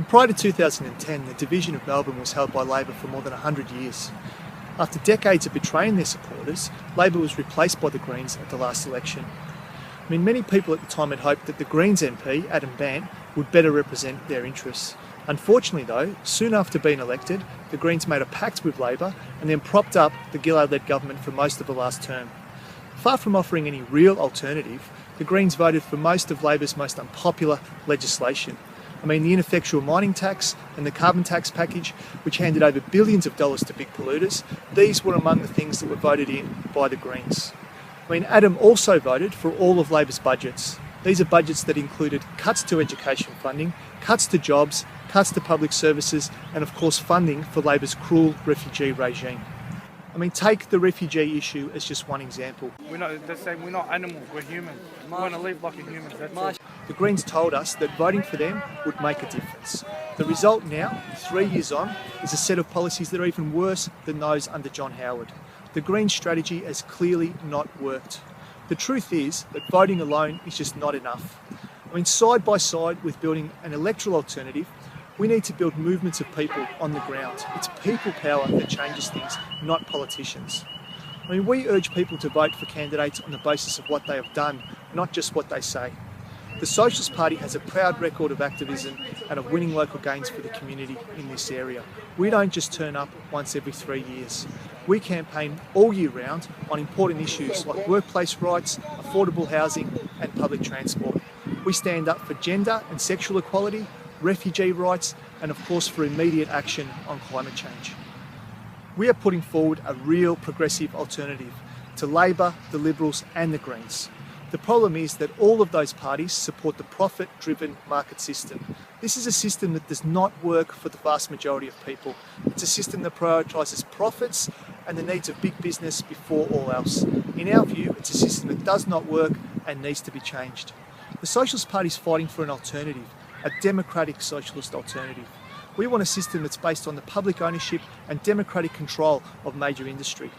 Prior to 2010, the division of Melbourne was held by Labor for more than 100 years. After decades of betraying their supporters, Labor was replaced by the Greens at the last election. Many people at the time had hoped that the Greens MP, Adam Bandt, would better represent their interests. Unfortunately though, soon after being elected, the Greens made a pact with Labor and then propped up the Gillard-led government for most of the last term. Far from offering any real alternative, the Greens voted for most of Labor's most unpopular legislation. The ineffectual mining tax and the carbon tax package, which handed over billions of dollars to big polluters, these were among the things that were voted in by the Greens. Adam also voted for all of Labor's budgets. These are budgets that included cuts to education funding, cuts to jobs, cuts to public services, and of course funding for Labor's cruel refugee regime. Take the refugee issue as just one example. We're not animals, we're humans. We want to live like a human, that's all. The Greens told us that voting for them would make a difference. The result now, 3 years on, is a set of policies that are even worse than those under John Howard. The Greens strategy has clearly not worked. The truth is that voting alone is just not enough. Side by side with building an electoral alternative, we need to build movements of people on the ground. It's people power that changes things, not politicians. We urge people to vote for candidates on the basis of what they have done, not just what they say. The Socialist Party has a proud record of activism and of winning local gains for the community in this area. We don't just turn up once every 3 years. We campaign all year round on important issues like workplace rights, affordable housing and public transport. We stand up for gender and sexual equality, refugee rights and of course for immediate action on climate change. We are putting forward a real progressive alternative to Labor, the Liberals and the Greens. The problem is that all of those parties support the profit-driven market system. This is a system that does not work for the vast majority of people. It's a system that prioritises profits and the needs of big business before all else. In our view, it's a system that does not work and needs to be changed. The Socialist Party is fighting for an alternative, a democratic socialist alternative. We want a system that's based on the public ownership and democratic control of major industry.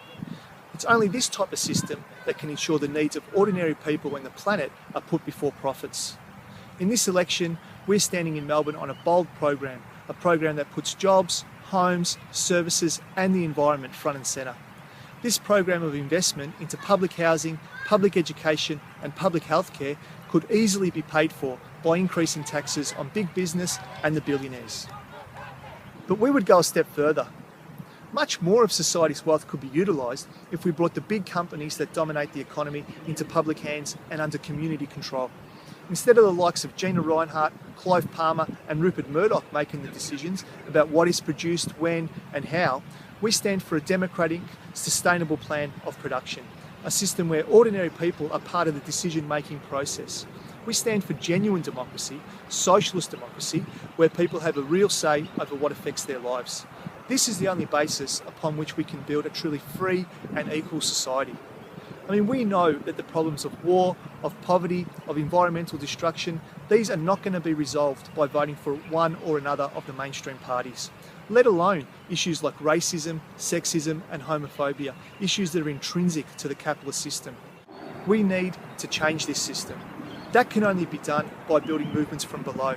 It's only this type of system that can ensure the needs of ordinary people and the planet are put before profits. In this election, we're standing in Melbourne on a bold program, a program that puts jobs, homes, services and the environment front and centre. This program of investment into public housing, public education and public healthcare could easily be paid for by increasing taxes on big business and the billionaires. But we would go a step further. Much more of society's wealth could be utilised if we brought the big companies that dominate the economy into public hands and under community control. Instead of the likes of Gina Rinehart, Clive Palmer and Rupert Murdoch making the decisions about what is produced, when and how, we stand for a democratic, sustainable plan of production, a system where ordinary people are part of the decision-making process. We stand for genuine democracy, socialist democracy, where people have a real say over what affects their lives. This is the only basis upon which we can build a truly free and equal society. We know that the problems of war, of poverty, of environmental destruction, these are not going to be resolved by voting for one or another of the mainstream parties, let alone issues like racism, sexism and homophobia, issues that are intrinsic to the capitalist system. We need to change this system. That can only be done by building movements from below.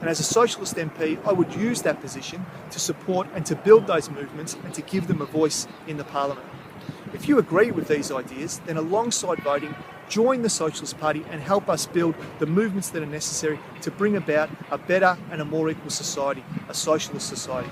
And as a Socialist MP, I would use that position to support and to build those movements and to give them a voice in the Parliament. If you agree with these ideas, then alongside voting, join the Socialist Party and help us build the movements that are necessary to bring about a better and a more equal society, a socialist society.